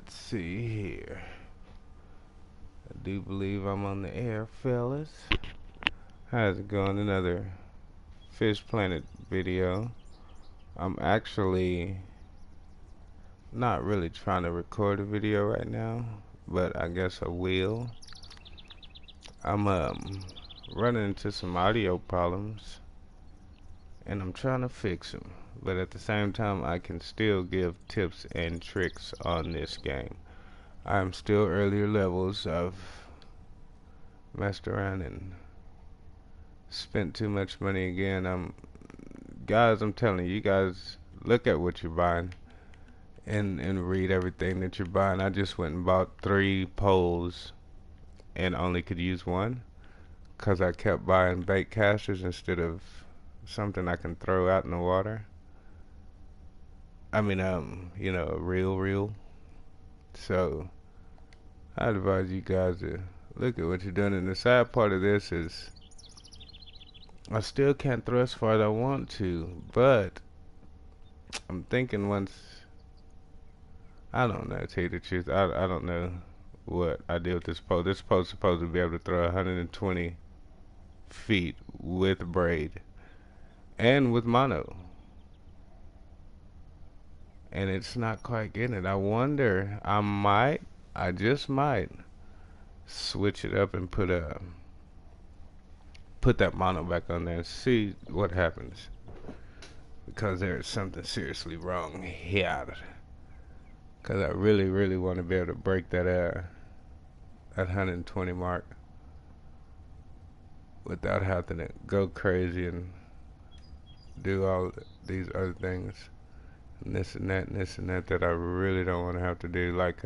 Let's see here. I do believe I'm on the air, fellas. How's it going? Another Fish Planet video. I'm actually not really trying to record a video right now, but I guess I will. I'm running into some audio problems, and I'm trying to fix them. But at the same time, I can still give tips and tricks on this game. I'm still earlier levels. I've messed around and spent too much money again. Guys, I'm telling you, guys, look at what you're buying and read everything that you're buying. I just went and bought 3 poles and only could use one because I kept buying bait casters instead of something I can throw out in the water. I mean, a real reel. So I advise you guys to look at what you're doing. And the sad part of this is I still can't throw as far as I want to, but I'm thinking once, I don't know, to tell you the truth, I don't know what I did with this pole. This pole's supposed to be able to throw 120 feet with braid and with mono, and it's not quite getting it. I wonder, I just might switch it up and put that mono back on there and see what happens, because there's something seriously wrong here. Because I really, really want to be able to break that 120 mark without having to go crazy and do all these other things and this and that and this and that that I really don't want to have to do. Like,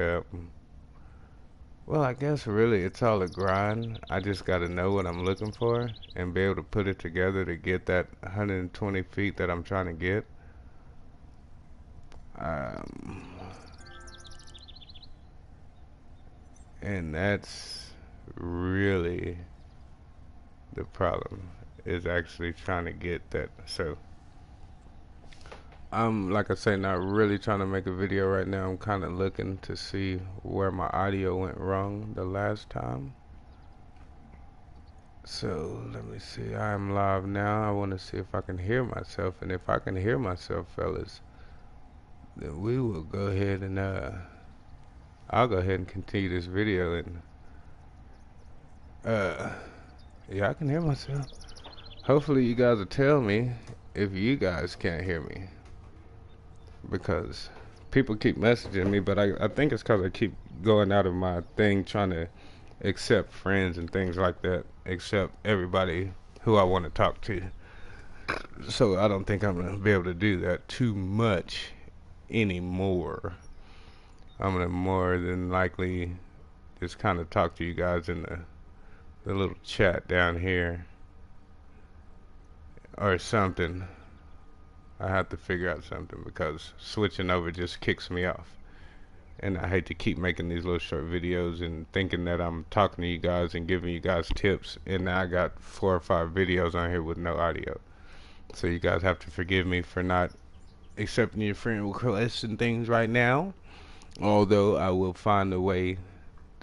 well, I guess really it's all a grind. I just got to know what I'm looking for and be able to put it together to get that 120 feet that I'm trying to get. And that's really the problem, is actually trying to get that. So I'm, like I say, not really trying to make a video right now. I'm kind of looking to see where my audio went wrong the last time. So let me see. I am live now. I want to see if I can hear myself, and if I can hear myself, fellas, then we will go ahead and I'll go ahead and continue this video. And yeah, I can hear myself. Hopefully you guys will tell me if you guys can't hear me, because people keep messaging me, but I think it's because I keep going out of my thing trying to accept friends and things like that, accept everybody who I want to talk to. So I don't think I'm going to be able to do that too much anymore. I'm going to more than likely just kind of talk to you guys in the little chat down here or something. I have to figure out something, because switching over just kicks me off. And I hate to keep making these little short videos and thinking that I'm talking to you guys and giving you guys tips, and now I got 4 or 5 videos on here with no audio. So you guys have to forgive me for not accepting your friend requests and things right now. Although I will find a way.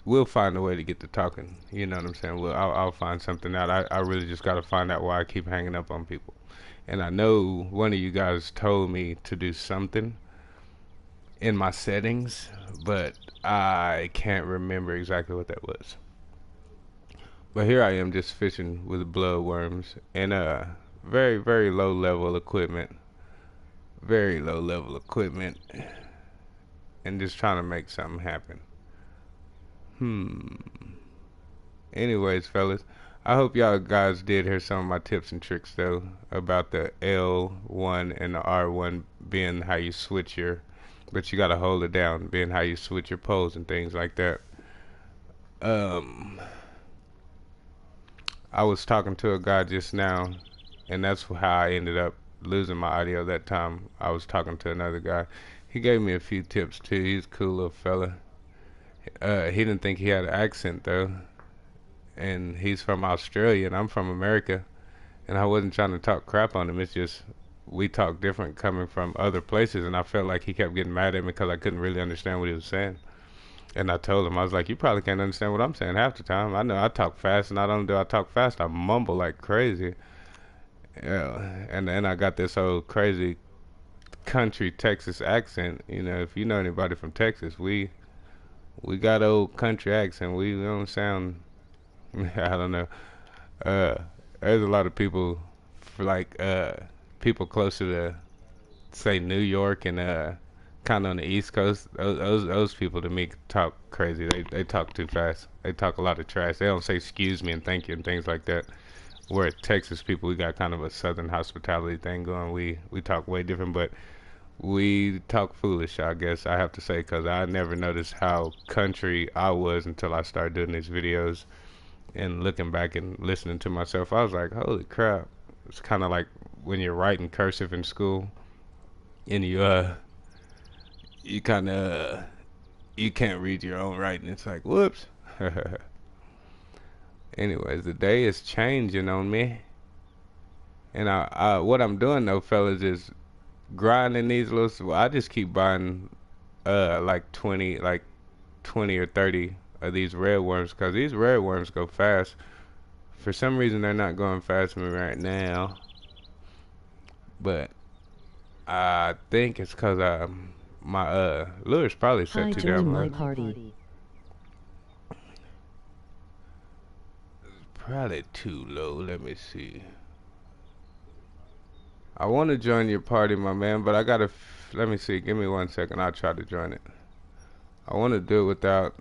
We'll find a way to get to talking. You know what I'm saying? I'll find something out. I really just got to find out why I keep hanging up on people. And I know one of you guys told me to do something in my settings, but I can't remember exactly what that was. But here I am, just fishing with bloodworms and very, very low level equipment. Very low level equipment. And just trying to make something happen. Anyways, fellas, I hope y'all guys did hear some of my tips and tricks, though, about the L1 and the R1 being how you switch but you gotta hold it down, being how you switch your poles and things like that. I was talking to a guy just now, and that's how I ended up losing my audio that time. I was talking to another guy. He gave me a few tips too. He's a cool little fella. He didn't think he had an accent though, and he's from Australia and I'm from America, and I wasn't trying to talk crap on him. It's just we talk different coming from other places, and I felt like he kept getting mad at me because I couldn't really understand what he was saying. And I told him, I was like, you probably can't understand what I'm saying half the time. I know I talk fast, and not only do I talk fast, I mumble like crazy. Yeah, and then I got this old crazy country Texas accent. You know, if you know anybody from Texas, we got old country accent. We don't sound. I don't know. Uh, there's a lot of people, like people closer to say New York and kind of on the East Coast. Those people to me talk crazy. They talk too fast. They talk a lot of trash. They don't say excuse me and thank you and things like that. We're Texas people. We got kind of a Southern hospitality thing going. We talk way different, but we talk foolish, I guess I have to say, because I never noticed how country I was until I started doing these videos and looking back and listening to myself. I was like, holy crap. It's kind of like when you're writing cursive in school and you kind of you can't read your own writing. It's like, whoops. Anyways, the day is changing on me. And what I'm doing though, fellas, is grinding these little. Well, I just keep buying like 20 or 30 of these red worms, because these red worms go fast. For some reason, they're not going fast for me right now, but I think it's because my lure's probably set too damn low. Party. Probably too low. Let me see. I want to join your party, my man, but I gotta. Let me see. Give me 1 second. I'll try to join it. I want to do it without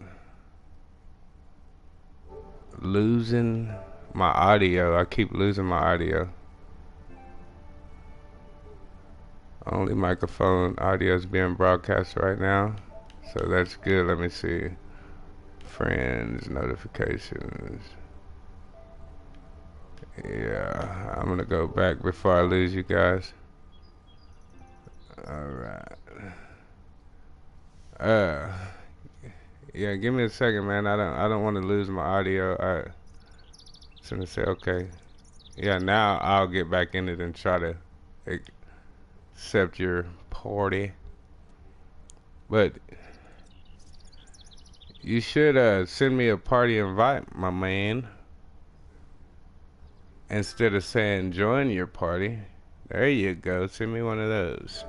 losing my audio. I keep losing my audio. Only microphone audio is being broadcast right now, so that's good. Let me see. Friends, notifications. Yeah, I'm gonna go back before I lose you guys. All right. Uh, yeah. Give me a second, man. I don't want to lose my audio. I was gonna say okay. Yeah. Now I'll get back in it and try to accept your party. But you should send me a party invite, my man, instead of saying join your party. There you go. Send me one of those.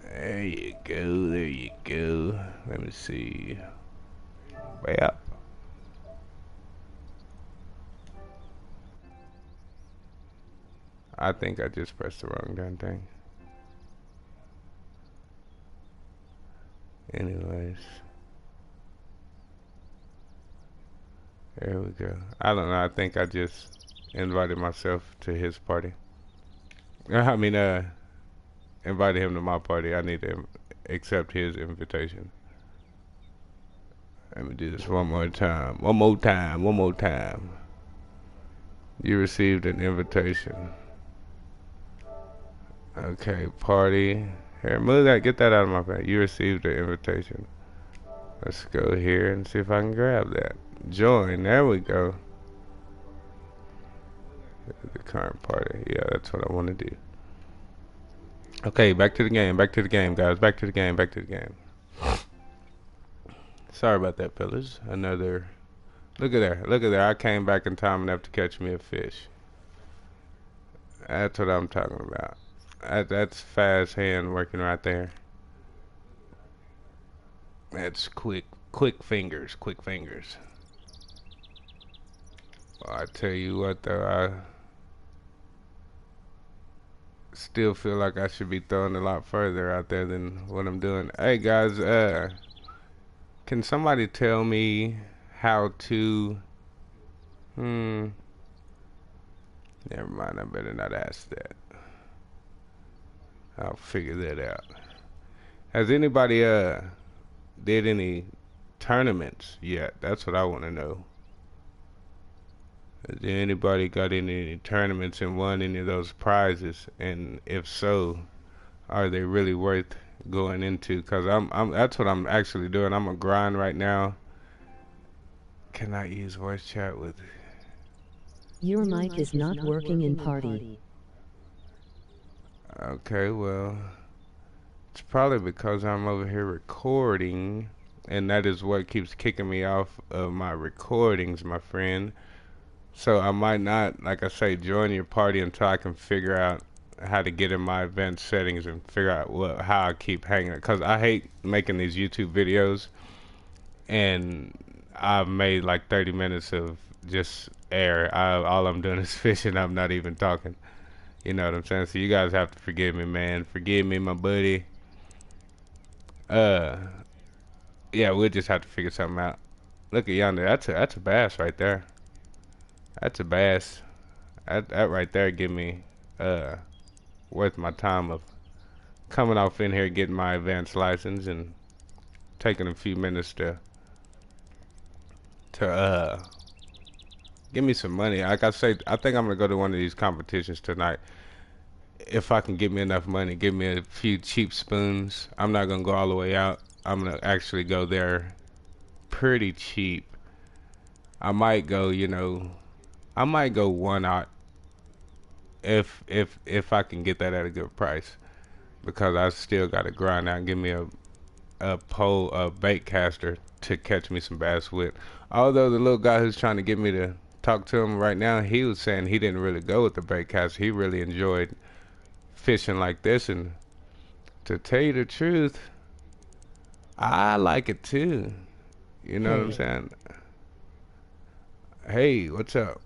There you go. There you go. Let me see. Way up. I think I just pressed the wrong darn thing. Anyways. There we go. I don't know. I think I just invited myself to his party. I mean, invited him to my party. I need to accept his invitation. Let me do this one more time. One more time. One more time. You received an invitation. Okay, party. Here, move that. Get that out of my face. You received an invitation. Let's go here and see if I can grab that. Join. There we go. The current party. Yeah, that's what I want to do. Okay, back to the game. Back to the game, guys. Back to the game. Back to the game. Sorry about that, fellas. Another. Look at there. Look at there. I came back in time enough to catch me a fish. That's what I'm talking about. That's fast hand working right there. That's quick fingers, quick fingers. Well, I tell you what, though, I still feel like I should be throwing a lot further out there than what I'm doing. Hey guys, can somebody tell me how to? Never mind. I better not ask that. I'll figure that out. Has anybody did any tournaments yet? That's what I want to know. Has anybody got any tournaments and won any of those prizes? And if so, are they really worth going into? Cause that's what I'm actually doing. I'm a grind right now. Can I use voice chat with? Your mic is not working in party. Okay, well, It's probably because I'm over here recording, and that is what keeps kicking me off of my recordings, my friend. So I might not, like I say, join your party until I can figure out how to get in my event settings and figure out how I keep hanging. Cause I hate making these YouTube videos, and I've made like 30 minutes of just air. All I'm doing is fishing. I'm not even talking. You know what I'm saying? So you guys have to forgive me, man. Forgive me, my buddy. Uh, yeah, we'll just have to figure something out. Look at yonder. That's a bass right there. That's a bass. That right there give me uh worth my time of coming off in here getting my advanced license and taking a few minutes to give me some money. Like I say, I think I'm gonna go to one of these competitions tonight. If I can get me enough money, give me a few cheap spoons. I'm not gonna go all the way out. I'm gonna actually go there pretty cheap. I might go, I might go one out if I can get that at a good price because I still gotta grind out and give me a bait caster to catch me some bass with. Although the little guy who's trying to get me to talk to him right now, he was saying he didn't really go with the bait caster. He really enjoyed fishing like this, and to tell you the truth, I like it too. You know what I'm Hey, saying? Hey, what's up?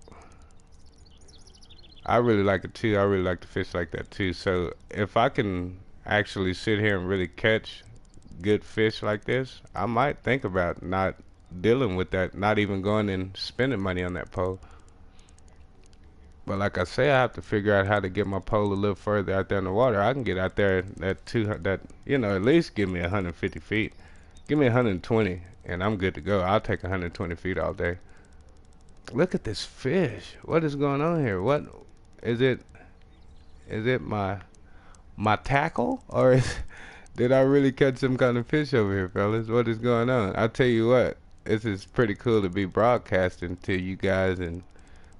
I really like it too. I really like to fish like that too. So if I can actually sit here and really catch good fish like this, I might think about not dealing with that, not even going and spending money on that pole. But like I say, I have to figure out how to get my pole a little further out there in the water. I can get out there at least give me 150 feet. Give me 120 and I'm good to go. I'll take 120 feet all day. Look at this fish. What is going on here? What is it? Is it my tackle or did I really catch some kind of fish over here, fellas? What is going on? I'll tell you what. This is pretty cool to be broadcasting to you guys and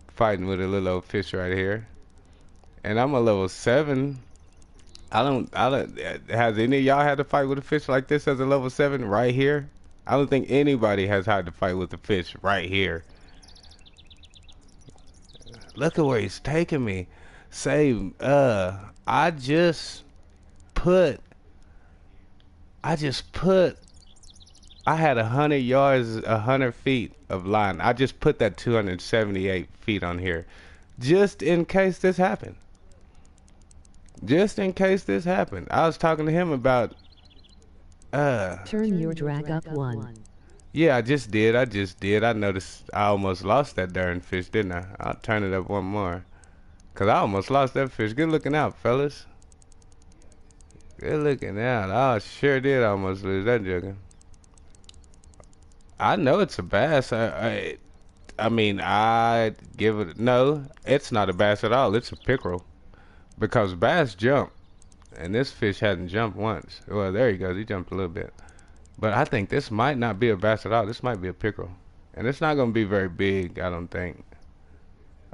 fighting with a little old fish right here. And I'm a level 7. I don't, has any of y'all had to fight with a fish like this as a level 7 right here? I don't think anybody has had to fight with a fish right here. Look at where he's taking me. Say, I just put, I just put, I had 100 yards, 100 feet of line. I just put that 278 feet on here. Just in case this happened. Just in case this happened. I was talking to him about, turn your drag up one. yeah, I just did. I just did. I noticed I almost lost that darn fish, didn't I? I'll turn it up one more. Cause I almost lost that fish. Good looking out, fellas. Good looking out. I sure did almost lose that jugger. I know it's a bass. I mean, I give it. No, it's not a bass at all. It's a pickerel. Because bass jump, and this fish hadn't jumped once. Well, there he goes. He jumped a little bit. But I think this might not be a bass at all. This might be a pickerel. And it's not going to be very big, I don't think.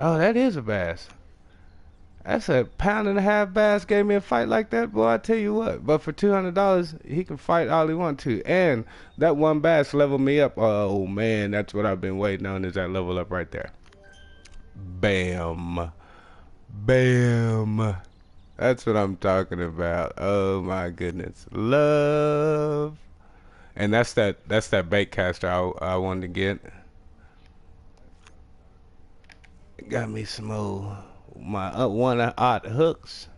Oh, that is a bass. That's a pound-and-a-half bass gave me a fight like that, boy, I tell you what. But for $200, he can fight all he wants to. And that one bass leveled me up. Oh, man, that's what I've been waiting on is that level up right there. Bam. Bam. That's what I'm talking about. Oh, my goodness. Love. And that's that bait caster I wanted to get. Got me some old my one odd hooks.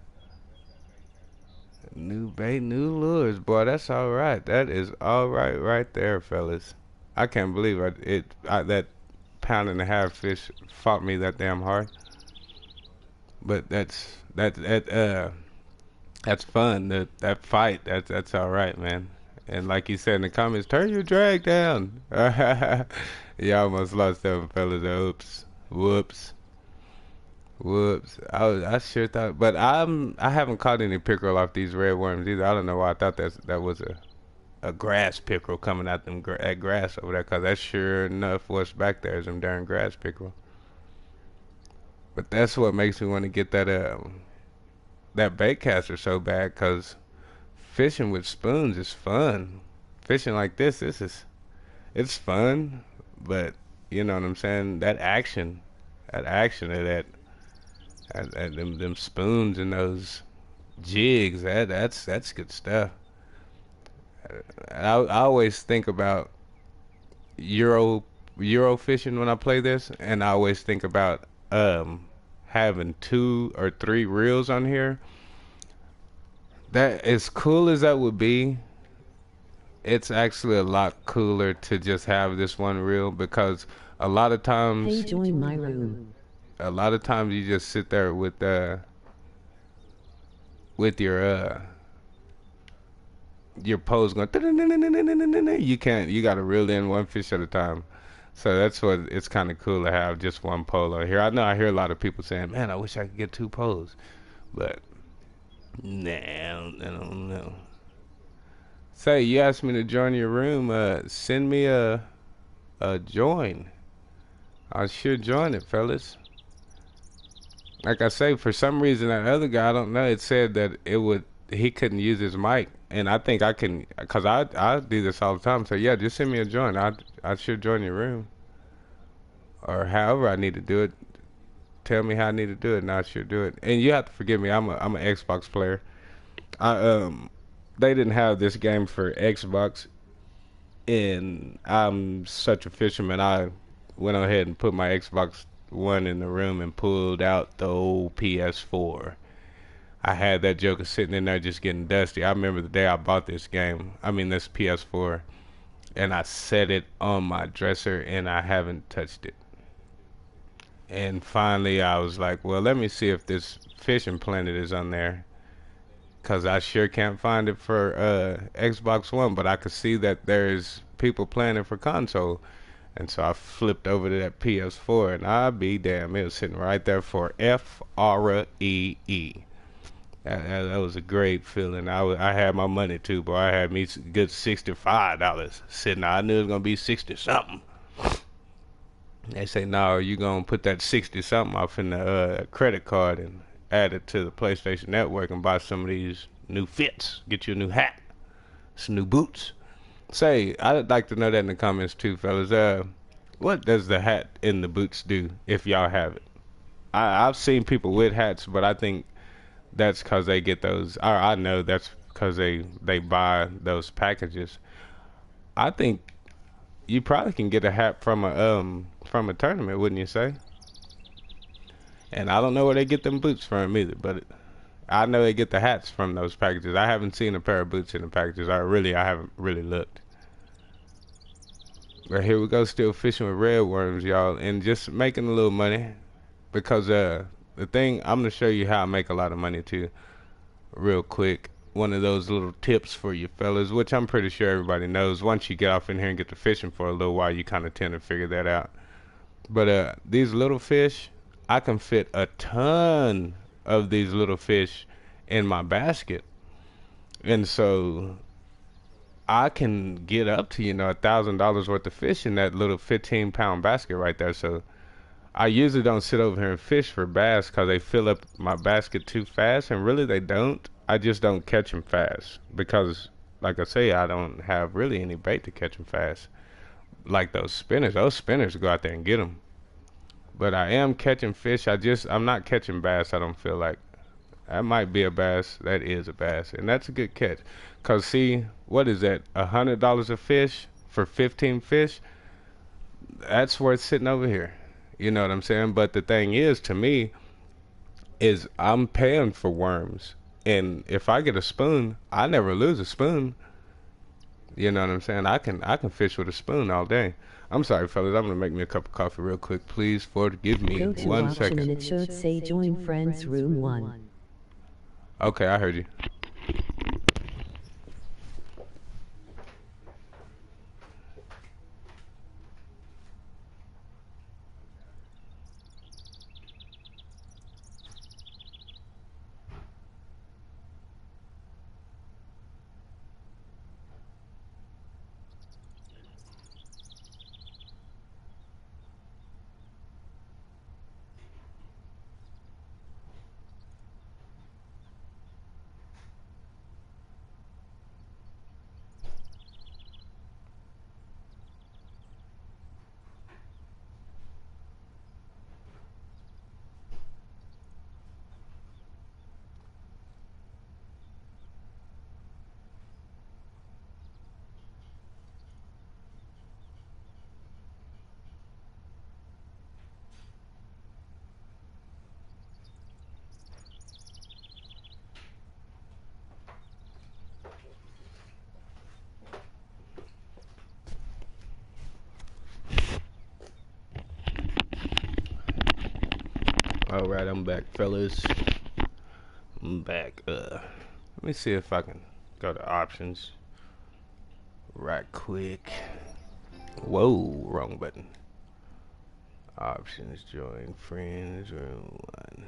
New bait, new lures, boy. That's all right. That is all right, right there, fellas. I can't believe that pound-and-a-half fish fought me that damn hard. But that's fun. That fight. That's all right, man. And like you said in the comments, turn your drag down. You almost lost that one, fellas. Oops. Whoops. Whoops. I sure thought, but I haven't caught any pickerel off these red worms either. I don't know why I thought that was a grass pickerel coming out that grass over there, 'cause that's sure enough what's back there is them darn grass pickerel. But that's what makes me want to get that bait caster so bad, 'cause fishing with spoons is fun. Fishing like this is it's fun, but you know what I'm saying? That action of them spoons and those jigs, that's good stuff. I always think about Euro Euro fishing when I play this, and I always think about having 2 or 3 reels on here. That as cool as that would be, it's actually a lot cooler to just have this one reel because a lot of times, Hey, join my room. a lot of times you just sit there with your pose going. You can't. You got to reel in one fish at a time. So that's what it's kind of cool to have just one pole on here. I know I hear a lot of people saying, "Man, I wish I could get 2 poles," but nah, I don't know. Say, you asked me to join your room. Send me a join. I should join it, fellas. Like I say, for some reason that other guy, I don't know. It said that he couldn't use his mic, and I think I can, cause I do this all the time. So yeah, just send me a join. I should join your room, or however I need to do it. Tell me how I need to do it, and I should do it. And you have to forgive me. I'm an Xbox player. I they didn't have this game for Xbox, and I'm such a fisherman. I went ahead and put my Xbox One in the room and pulled out the old PS4. I had that joker sitting in there just getting dusty. I remember the day I bought this game. I mean this PS4, and I set it on my dresser and I haven't touched it. And finally I was like, well, let me see if this Fishing Planet is on there. Cause I sure can't find it for Xbox One, but I could see that there's people playing it for console. And so I flipped over to that PS4, and I be damn, it was sitting right there for FREE. That was a great feeling. I had my money too, boy. I had me good $65 sitting there. I knew it was gonna be 60 something. They say, no, you gonna put that 60 something off in the credit card and add it to the PlayStation Network and buy some of these new fits. Get you a new hat, some new boots. Say, I'd like to know that in the comments too, fellas. What does the hat and the boots do if y'all have it? I've seen people with hats, but I think that's because they get those. Or I know that's because they buy those packages. I think you probably can get a hat from a tournament, wouldn't you say? And I don't know where they get them boots from either, but I know they get the hats from those packages. I haven't seen a pair of boots in the packages. I haven't really looked. But here we go, still fishing with red worms, y'all, and just making a little money. Because the thing, I'm gonna show you how I make a lot of money too, real quick. One of those little tips for you fellas, which I'm pretty sure everybody knows. Once you get off in here and get to fishing for a little while, you kind of tend to figure that out. But these little fish, I can fit a ton of these little fish in my basket, and so I can get up to $1,000 worth of fish in that little 15-pound basket right there. So I usually don't sit over here and fish for bass because they fill up my basket too fast, and really they don't. I just don't catch them fast because, like I say, I don't have really any bait to catch them fast. Like those spinners. Those spinners go out there and get them. But I am catching fish. I'm not catching bass. I don't feel like that might be a bass. That is a bass, and that's a good catch. Cause see, what is that? $100 a fish for 15 fish? That's worth sitting over here. You know what I'm saying? But the thing is, to me, is I'm paying for worms, and if I get a spoon, I never lose a spoon. You know what I'm saying? I can fish with a spoon all day. I'm sorry, fellas. I'm gonna make me a cup of coffee real quick, please. Forgive me Go to one option and second. it should say join friends room 1. Okay, I heard you. Alright, I'm back, fellas. I'm back. Let me see if I can go to options right quick. Whoa, wrong button. Options, join friends, room 1.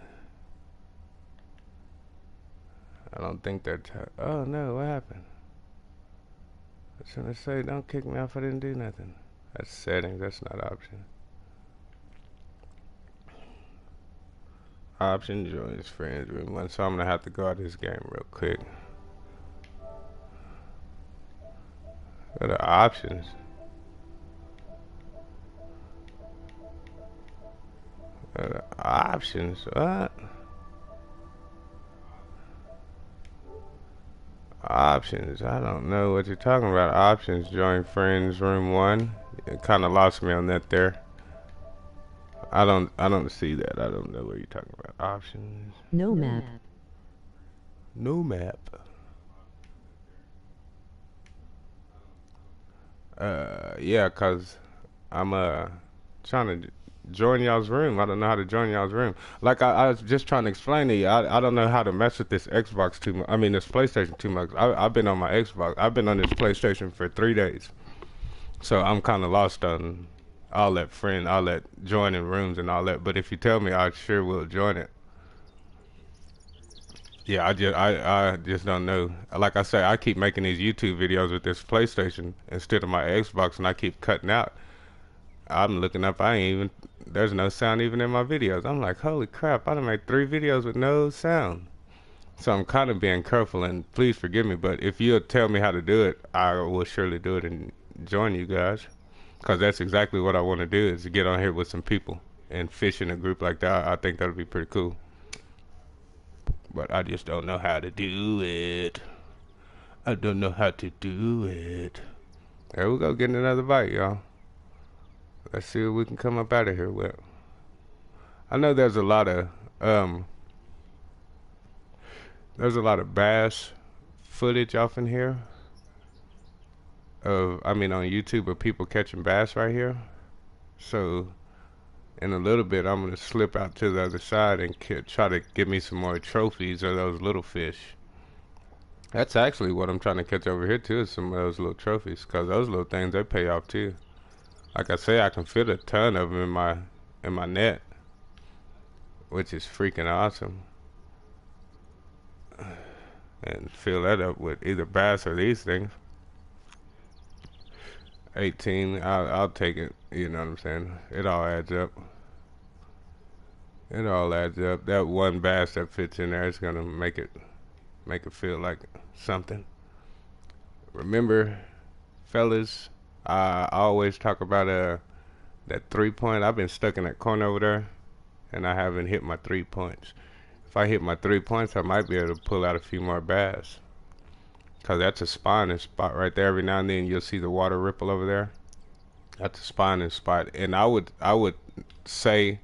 I don't think that's oh no, what happened? I was gonna say, don't kick me off, I didn't do nothing. That's settings, that's not option. Option, join friends, room 1. So I'm gonna have to go out of this game real quick. Go to options. Go to options, what? Options, I don't know what you're talking about. Options, join friends, room 1. It kind of lost me on that there. I don't see that. I don't know what you're talking about. Options. No map. No map. Yeah, cause I'm trying to join y'all's room. I don't know how to join y'all's room. Like I was just trying to explain to you. I don't know how to mess with this Xbox too much. I mean this PlayStation too much. I've been on my Xbox. I've been on this PlayStation for 3 days. So I'm kind of lost on all that joining rooms and all that. But if you tell me, I sure will join it. Yeah, I just don't know. Like I say, I keep making these YouTube videos with this PlayStation instead of my Xbox, and I keep cutting out. I'm looking up, there's no sound even in my videos. I'm like, holy crap, I done made 3 videos with no sound. So I'm kind of being careful, and please forgive me, but if you'll tell me how to do it, I will surely do it and join you guys. Because that's exactly what I want to do, is to get on here with some people and fish in a group like that. I think that would be pretty cool. But I just don't know how to do it. I don't know how to do it. There we go, getting another bite, y'all. Let's see what we can come up out of here with. I know there's a lot of bass footage off in here. On YouTube of people catching bass right here. So in a little bit, I'm gonna slip out to the other side and try to get me some more trophies of those little fish. That's actually what I'm trying to catch over here too, is some of those little trophies, cause those little things, they pay off too. Like I say, I can fit a ton of them in my net, which is freaking awesome. And fill that up with either bass or these things. 18, I'll take it. You know what I'm saying? It all adds up. It all adds up. That one bass that fits in there is gonna make it feel like something. Remember, fellas, I always talk about that 3-point. I've been stuck in that corner over there, and I haven't hit my 3 points. If I hit my 3 points, I might be able to pull out a few more bass. Cause that's a spawning spot right there. Every now and then you'll see the water ripple over there. That's a spawning spot, and I would say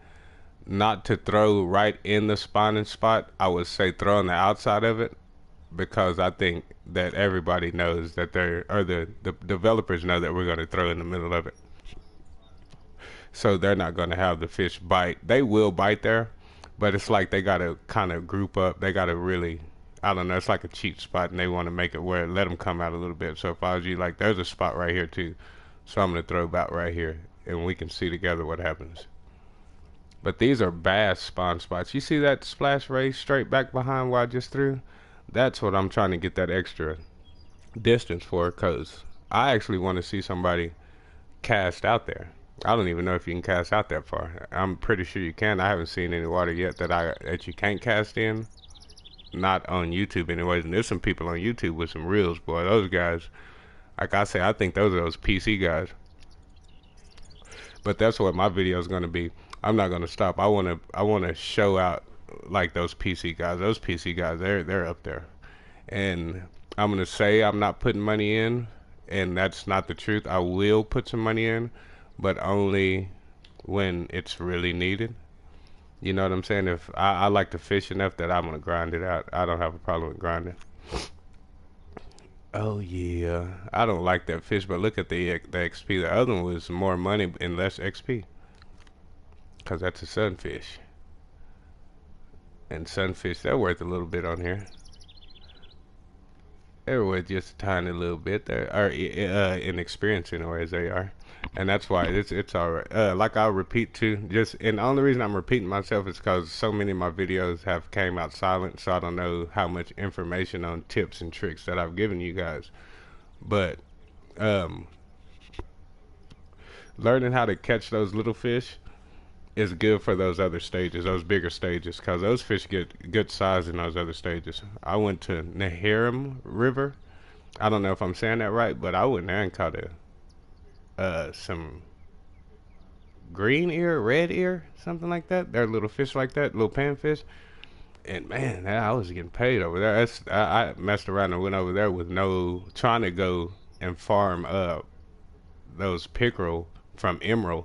not to throw right in the spawning spot. I would say throw on the outside of it, because I think that everybody knows that the developers know that we're going to throw in the middle of it. So they're not going to have the fish bite. They will bite there, but it's like they got to kind of group up. They got to really, I don't know, it's like a cheap spot, and they want to make it where let them come out a little bit. So if I was you, like, there's a spot right here too. So I'm going to throw about right here, and we can see together what happens. But these are bass spawn spots. You see that splash ray straight back behind where I just threw? That's what I'm trying to get that extra distance for, because I actually want to see somebody cast out there. I don't even know if you can cast out that far. I'm pretty sure you can. I haven't seen any water yet that you can't cast in. Not on YouTube anyways. And there's some people on YouTube with some reels, boy. Those guys, like I say, I think those are those PC guys. But that's what my video is going to be. I'm not going to stop. I want to show out like those PC guys. Those PC guys, they're up there. And I'm going to say I'm not putting money in, and that's not the truth. I will put some money in, but only when it's really needed. You know what I'm saying? If I like to fish enough that I'm going to grind it out. I don't have a problem with grinding. Oh yeah, I don't like that fish, but look at the XP. The other one was more money and less XP, cause that's a sunfish. And sunfish, they're worth a little bit on here. They're worth just a tiny little bit. They're in experience anyways, they are. And that's why it's alright. Like I'll repeat too, just and the only reason I'm repeating myself is because so many of my videos have came out silent, so I don't know how much information on tips and tricks that I've given you guys. But um, learning how to catch those little fish is good for those other stages, those bigger stages, because those fish get good size in those other stages. I went to Neharim River. I don't know if I'm saying that right, but I went there and caught some green ear, red ear, something like that. They're little fish like that, little panfish. And man, I was getting paid over there. I messed around and went over there with no trying to go and farm those pickerel from Emerald.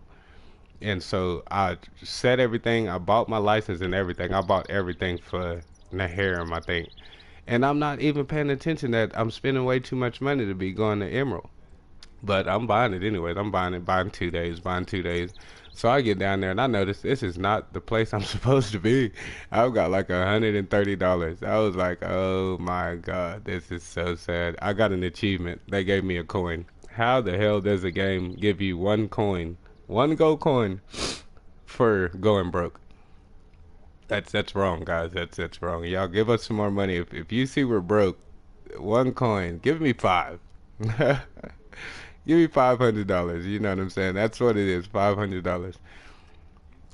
And so I set everything. I bought my license and everything. I bought everything for Naharim, I think. And I'm not even paying attention that I'm spending way too much money to be going to Emerald. But I'm buying it anyways. I'm buying it, buying 2 days, buying 2 days. So I get down there and I notice this is not the place I'm supposed to be. I've got like $130. I was like, oh my God, this is so sad. I got an achievement. They gave me a coin. How the hell does a game give you one coin, one gold coin for going broke? That's wrong, guys. That's wrong. Y'all give us some more money. If you see we're broke, one coin, give me five. Give me $500. You know what I'm saying? That's what it is, $500.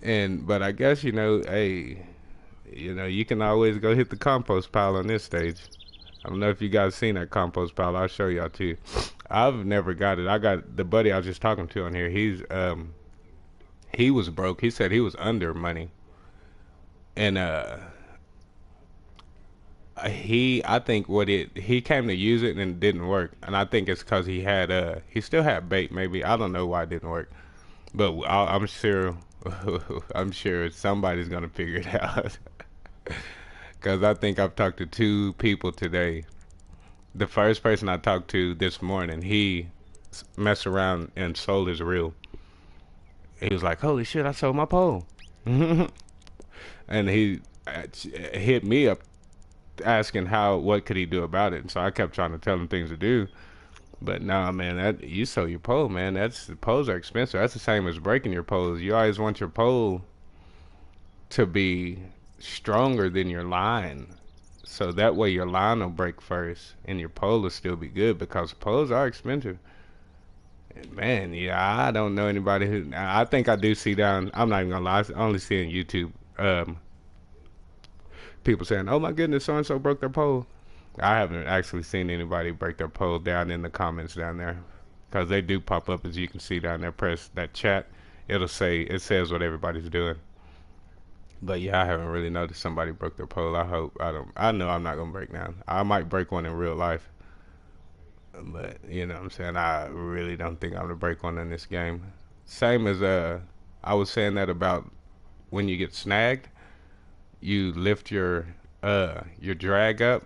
And but I guess hey, you can always go hit the compost pile on this stage. I don't know if you guys seen that compost pile. I'll show y'all too. I've never got it. I got the buddy I was just talking to on here. He was broke. He said he was under money, and I think he came to use it and it didn't work, and I think it's because he still had bait. Maybe I don't know why it didn't work, but I'm sure I'm sure somebody's gonna figure it out. Because I think I've talked to two people today. The first person I talked to this morning, he messed around and sold his reel. He was like, "Holy shit, I sold my pole," and he hit me up asking what could he do about it. And so I kept trying to tell him things to do. But nah, man, you sell your pole, man. The poles are expensive. That's the same as breaking your poles. You always want your pole to be stronger than your line. So that way your line will break first and your pole will still be good because poles are expensive. And man, yeah, I don't know anybody I think I do see down, I'm not even gonna lie, I only see on YouTube, people saying, oh my goodness, so and so broke their pole. I haven't actually seen anybody break their pole down in the comments down there because they do pop up as you can see down there. Press that chat, it says what everybody's doing. But yeah, I haven't really noticed somebody broke their pole. I know I'm not gonna break now. I might break one in real life, but you know what I'm saying, I really don't think I'm gonna break one in this game. Same as I was saying that about when you get snagged, you lift your drag up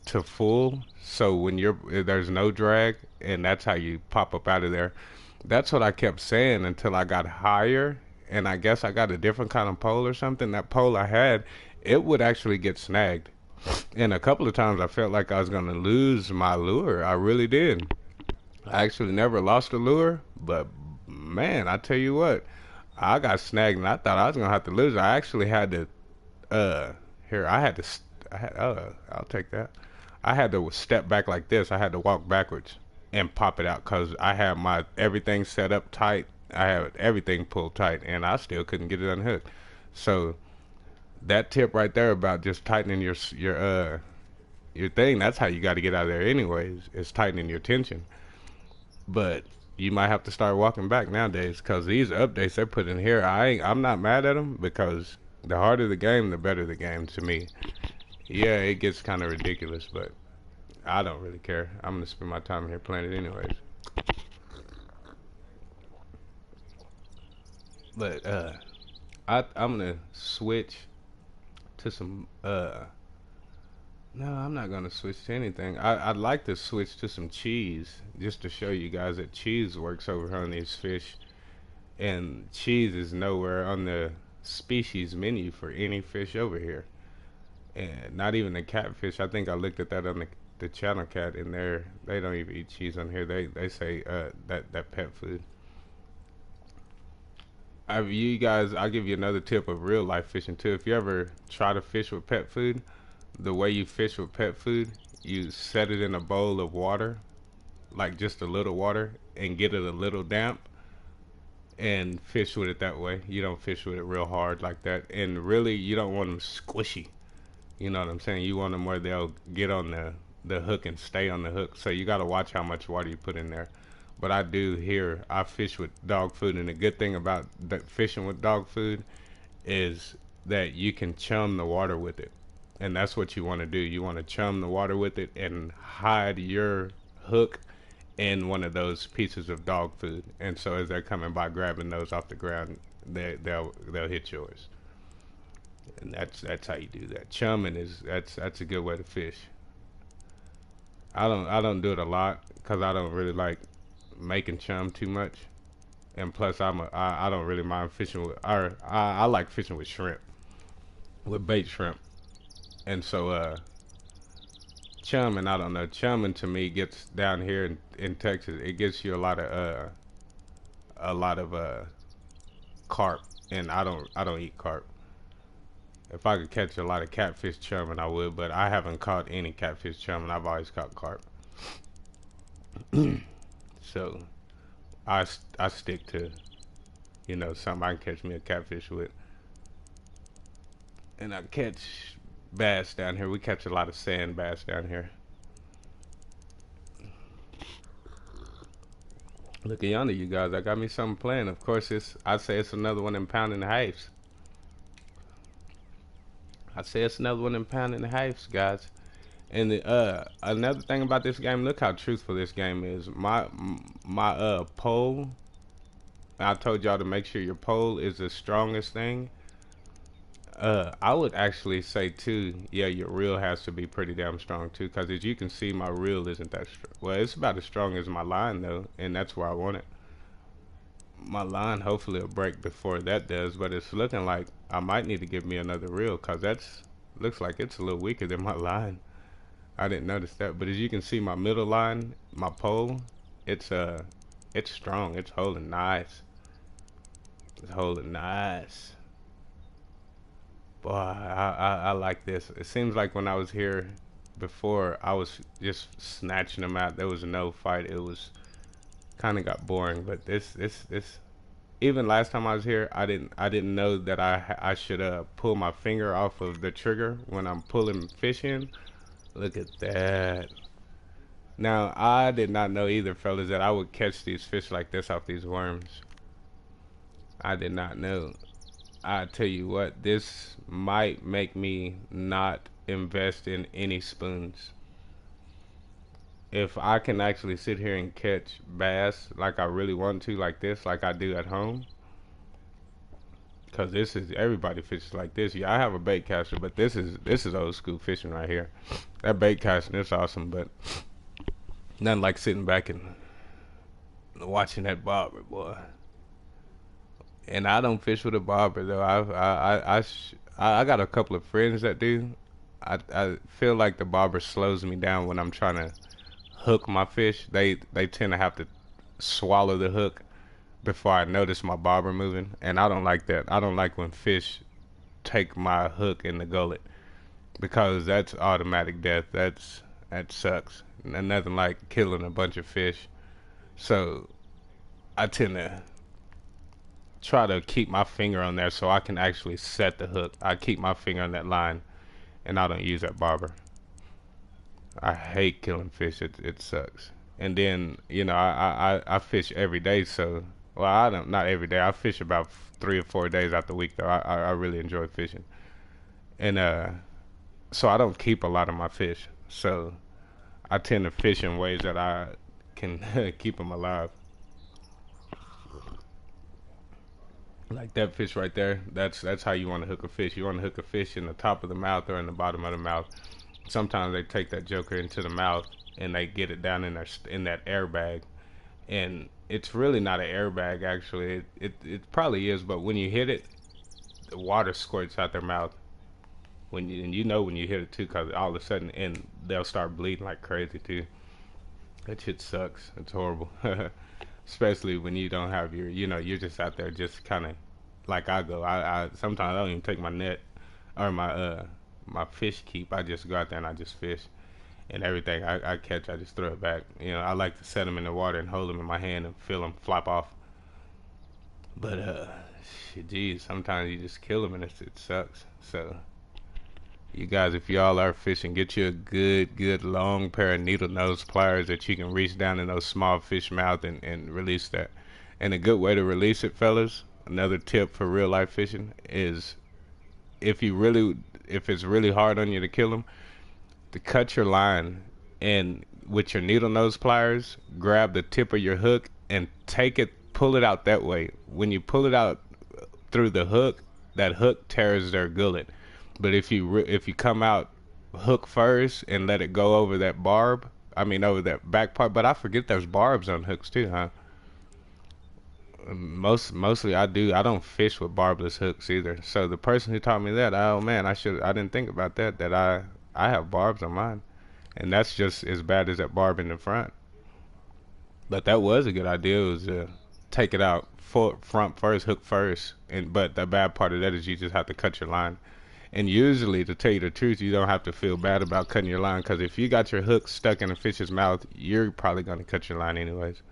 to full, so when there's no drag, and that's how you pop up out of there. That's what I kept saying until I got higher, and I guess I got a different kind of pole or something. That pole I had, it would actually get snagged, and a couple of times I felt like I was gonna lose my lure. I really did. I actually never lost a lure, but man, I tell you what, I got snagged and I thought I was gonna have to lose it. I actually had to here I had to I'll take that. I had to step back like this. I had to walk backwards and pop it out because I had my everything set up tight. I had everything pulled tight, and I still couldn't get it unhooked. So that tip right there about just tightening your thing. That's how you got to get out of there, anyways. Is tightening your tension. But you might have to start walking back nowadays because these updates they're putting here, I'm not mad at them because the harder the game, the better the game to me. Yeah, it gets kind of ridiculous, but I don't really care. I'm gonna spend my time here playing it anyways. But I'm gonna switch to some no, I'm not gonna switch to anything. I'd like to switch to some cheese just to show you guys that cheese works over here on these fish, and cheese is nowhere on the species menu for any fish over here. And not even the catfish. I think I looked at that on the channel cat in there. They don't even eat cheese on here. They say that pet food. You guys, I'll give you another tip of real life fishing too. If you ever try to fish with pet food, the way you fish with pet food, you set it in a bowl of water, like just a little water, and get it a little damp, and fish with it that way. You don't fish with it real hard like that, and really you don't want them squishy. You know what I'm saying? You want them where they'll get on the hook and stay on the hook. So you got to watch how much water you put in there. But I do here, I fish with dog food, and the good thing about fishing with dog food is that you can chum the water with it. And that's what you want to do. You want to chum the water with it and hide your hook in one of those pieces of dog food. And so as they're coming by grabbing those off the ground, they'll hit yours. And that's how you do that. Chumming is that's a good way to fish. I don't do it a lot because I don't really like making chum too much. And plus I don't really mind fishing with or I like fishing with shrimp, with bait shrimp. And so chumming, I don't know, chumming to me gets down here in Texas, it gets you a lot of carp, and I don't eat carp. If I could catch a lot of catfish chumming, I would, but I haven't caught any catfish chumming. I've always caught carp. So I stick to, something I can catch me a catfish with. And I catch bass down here. We catch a lot of sand bass down here. Look at yonder, you guys. I got me something playing. Of course, I'd say it's another one in pound and a halves. I'd say it's another one in pound and a halves, guys. And another thing about this game, look how truthful this game is. My pole, I told y'all to make sure your pole is the strongest thing. I would actually say too, yeah, your reel has to be pretty damn strong too, because as you can see, my reel isn't that strong. Well, it's about as strong as my line though, and that's where I want it. My line hopefully will break before that does, but it's looking like I might need to give me another reel, because that's looks like it's a little weaker than my line. I didn't notice that, but as you can see, my middle line, my pole, it's strong. It's holding nice. It's holding nice. Boy, I like this. It seems like when I was here before, I was just snatching them out. There was no fight. It was kind of got boring. But this. Even last time I was here, I didn't know that I should pull my finger off of the trigger when I'm pulling fish in. Look at that. Now I did not know either, fellas, that I would catch these fish like this off these worms. I did not know. I tell you what, this might make me not invest in any spoons. If I can actually sit here and catch bass like I really want to, like this, like I do at home, because this is everybody fishes like this. Yeah, I have a bait caster, but this is old school fishing right here. That bait casting is awesome, but nothing like sitting back and watching that bobber, boy. And I don't fish with a bobber though. I got a couple of friends that do. I feel like the bobber slows me down when I'm trying to hook my fish. They tend to have to swallow the hook before I notice my bobber moving, and I don't like that. I don't like when fish take my hook in the gullet, because that's automatic death. That sucks. And nothing like killing a bunch of fish. So I tend to try to keep my finger on there so I can actually set the hook. I keep my finger on that line, and I don't use that bobber. I hate killing fish. It sucks. And then I fish every day, so well I don't not every day. I fish about 3 or 4 days out the week though. I really enjoy fishing, and so I don't keep a lot of my fish. So I tend to fish in ways that I can keep them alive. Like that fish right there, that's how you want to hook a fish. You want to hook a fish in the top of the mouth or in the bottom of the mouth. Sometimes they take that joker into the mouth and they get it down in that airbag, and it's really not an airbag actually. It probably is, but when you hit it, the water squirts out their mouth. when you, and you know when you hit it too, cause all of a sudden and they'll start bleeding like crazy too. That shit sucks. It's horrible. Especially when you don't have your, you're just out there just kind of like I go. I sometimes I don't even take my net or my fish keep. I just go out there and I just fish, and everything I catch I just throw it back. I like to set them in the water and hold them in my hand and feel them flop off. But shit, geez, sometimes you just kill them and it sucks. So you guys, if y'all are fishing, get you a good long pair of needle nose pliers that you can reach down in those small fish mouth and release that. And a good way to release it, fellas, another tip for real life fishing is if it's really hard on you to kill them, to cut your line and with your needle nose pliers, grab the tip of your hook and pull it out that way. When you pull it out through the hook, that hook tears their gullet. But if you come out hook first and let it go over that over that back part. But I forget there's barbs on hooks too, huh? Mostly I do. I don't fish with barbless hooks either. So the person who taught me that, oh man, I didn't think about that. That I have barbs on mine, and that's just as bad as that barb in the front. But that was a good idea. It was take it out front first, hook first, but the bad part of that is you just have to cut your line. And usually, to tell you the truth, you don't have to feel bad about cutting your line because if you got your hook stuck in a fish's mouth, you're probably going to cut your line anyways.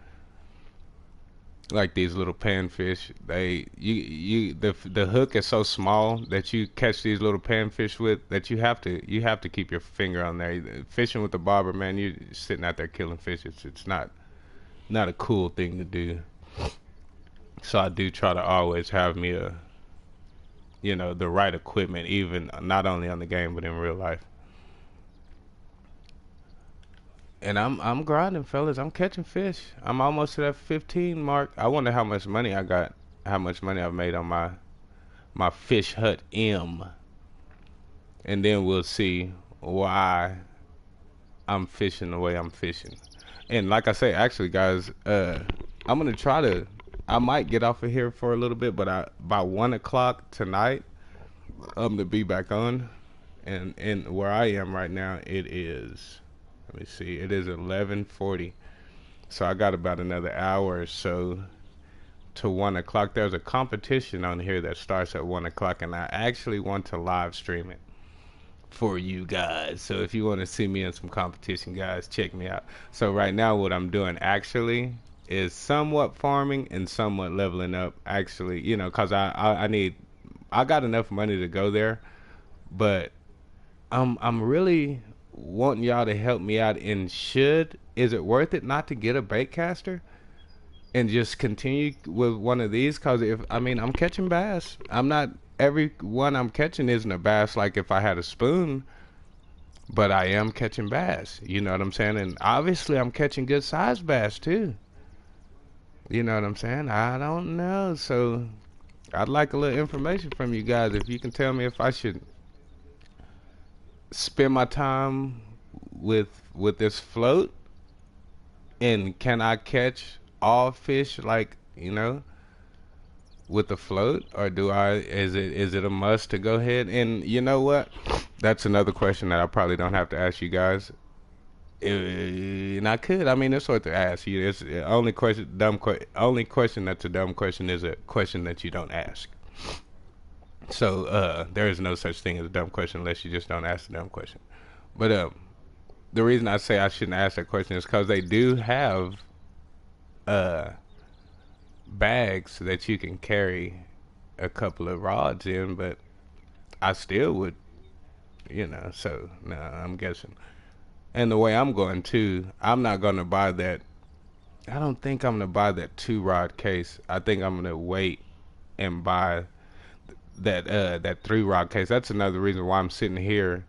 Like these little panfish, the hook is so small that you catch these little panfish with that you have to keep your finger on there. Fishing with the bobber, man, you're sitting out there killing fish. It's not a cool thing to do. So I do try to always have me the right equipment, even not only on the game but in real life. And I'm grinding, fellas. I'm catching fish. I'm almost to that 15 mark. I wonder how much money I've made on my Fish Hut M. And then we'll see why I'm fishing the way I'm fishing. And like I say, actually, guys, I'm gonna I might get off of here for a little bit, but by 1 o'clock tonight, I'm gonna be back on. And where I am right now, it is. Let me see. It is 11:40. So I got about another hour or so to 1 o'clock. There's a competition on here that starts at 1 o'clock, and I actually want to live stream it for you guys. So if you want to see me in some competition, guys, check me out. So right now, what I'm doing actually is somewhat farming and somewhat leveling up. Actually, because I got enough money to go there, but I'm really wanting y'all to help me out. And is it worth it not to get a bait caster and just continue with one of these? Because I'm catching bass. Every one I'm catching isn't a bass like if I had a spoon, but I am catching bass. You know what I'm saying? And obviously I'm catching good sized bass too. You know what I'm saying? I don't know. So I'd like a little information from you guys. If you can tell me if I should spend my time with this float, and can I catch all fish with the float, or is it a must to go ahead? And you know what? That's another question that I probably don't have to ask you guys. And I could. It's worth to ask you. It's the only question. Only question that's a dumb question is a question that you don't ask. So there is no such thing as a dumb question unless you just don't ask the dumb question. But the reason I say I shouldn't ask that question is because they do have bags that you can carry a couple of rods in, but I still would, So no, I'm guessing. And the way I'm going too, I'm not going to buy that. I don't think I'm going to buy that 2-rod case. I think I'm going to wait and buy that 3-rod case. That's another reason why I'm sitting here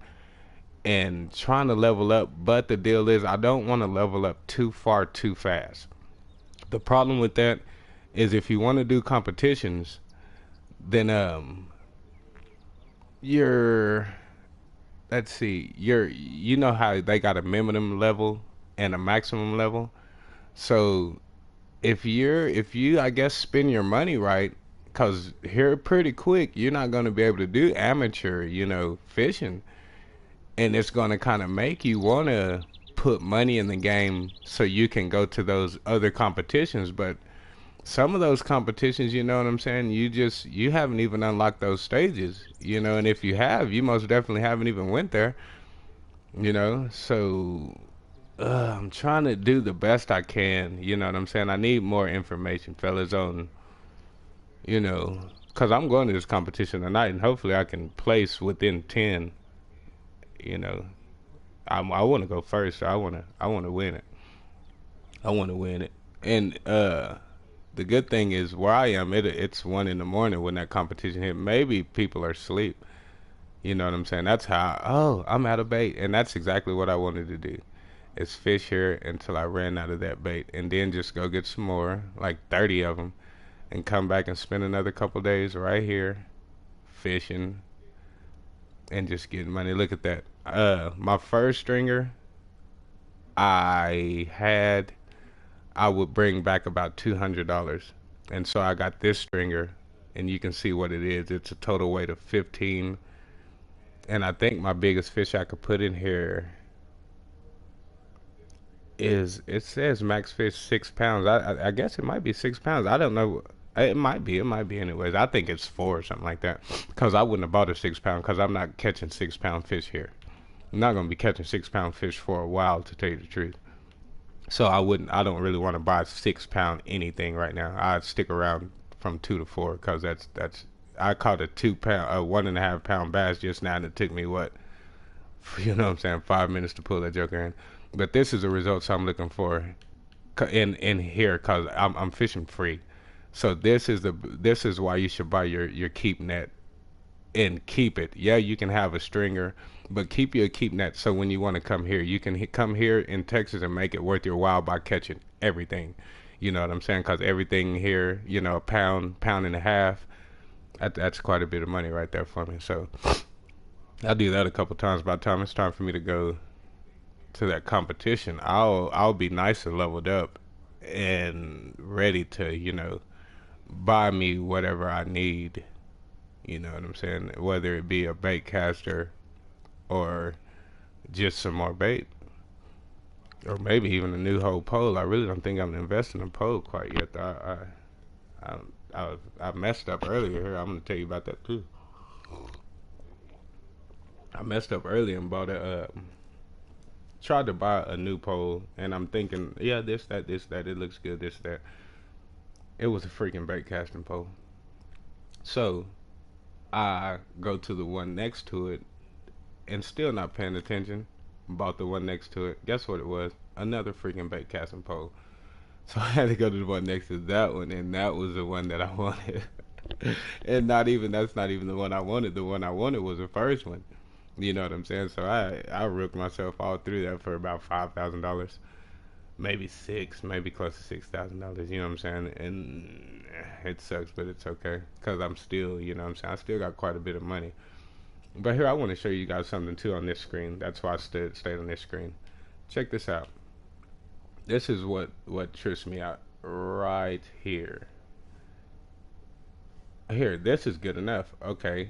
and trying to level up. But the deal is I don't want to level up too far too fast. The problem with that is if you want to do competitions, then let's see, you know how they got a minimum level and a maximum level. So if you I guess spend your money right, Cause here pretty quick, you're not gonna be able to do amateur, fishing, and it's gonna kind of make you wanna put money in the game so you can go to those other competitions. But some of those competitions, you know what I'm saying, you haven't even unlocked those stages, and if you have, you most definitely haven't even went there, So I'm trying to do the best I can, you know what I'm saying. I need more information, fellas, on you know, because I'm going to this competition tonight, and hopefully I can place within 10. You know, I want to go first. So I want to win it. I want to win it. And the good thing is where I am, it's 1 in the morning when that competition hit. Maybe people are asleep. You know what I'm saying? That's how. Oh, I'm out of bait, and that's exactly what I wanted to do. Is fish here until I ran out of that bait, and then just go get some more, like 30 of them, and come back and spend another couple days right here fishing and just getting money. Look at that. My first stringer, I had, I would bring back about $200, and so I got this stringer, and you can see what it is. It's a total weight of 15, and I think my biggest fish I could put in here is, it says max fish 6 pounds. I guess it might be 6 pounds. I don't know. It might be. It might be anyways. I think it's 4 or something like that. Because I wouldn't have bought a 6 pound because I'm not catching 6 pound fish here. I'm not gonna be catching 6 pound fish for a while, to tell you the truth. So I wouldn't. I don't really want to buy 6 pound anything right now. I'd stick around from 2 to 4 because that's. I caught a 2 pound, a 1.5 pound bass just now, and it took me what, you know what I'm saying, 5 minutes to pull that joker in. But this is the results I'm looking for in here because I'm fishing free. So this is why you should buy your keep net and keep it. Yeah, you can have a stringer, but keep your keep net so when you want to come here, you can come here in Texas and make it worth your while by catching everything. You know what I'm saying? Because everything here, a pound, pound and a half, that's quite a bit of money right there for me. So I'll do that a couple times. By the time it's time for me to go to that competition, I'll be nice and leveled up and ready to, buy me whatever I need. You know what I'm saying? Whether it be a bait caster or just some more bait, or maybe even a new whole pole. I really don't think I'm investing in a pole quite yet. I messed up earlier here. I'm gonna tell you about that too. I messed up earlier and bought tried to buy a new pole, and I'm thinking, yeah, this, that, it looks good, this, that. It was a freaking bait casting pole. So I go to the one next to it and still not paying attention. Bought the one next to it. Guess what it was? Another freaking bait casting pole. So I had to go to the one next to that one, and that was the one that I wanted. And that's not even the one I wanted. The one I wanted was the first one. You know what I'm saying? So I rooked myself all through that for about $5,000, maybe six, maybe close to $6,000. You know what I'm saying? And it sucks, but it's okay because I'm still, you know what I'm saying, I still got quite a bit of money. But here I want to show you guys something too on this screen. That's why I stayed on this screen. Check this out. This is what trips me out right here. Here, this is good enough. Okay,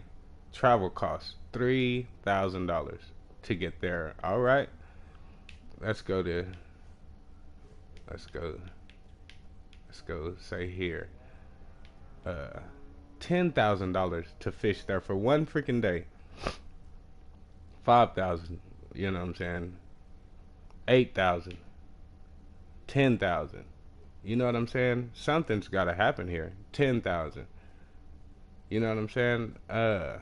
travel costs $3,000 to get there. All right, let's go to let's go let's go say here. Uh, $10,000 to fish there for one freaking day. 5,000. You know what I'm saying? 8,000. 10,000. You know what I'm saying? Something's got to happen here. 10,000. You know what I'm saying? I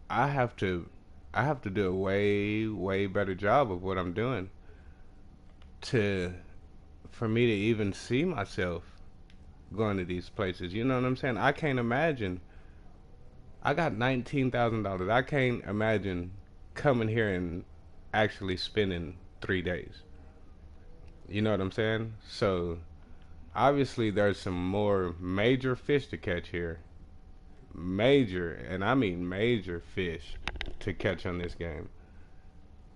have to I have to do a way better job of what I'm doing to for me to even see myself going to these places. You know what I'm saying? I can't imagine. I got $19,000. I can't imagine coming here and actually spending 3 days. You know what I'm saying? So obviously there's some more major fish to catch here. Major, and I mean major fish to catch on this game.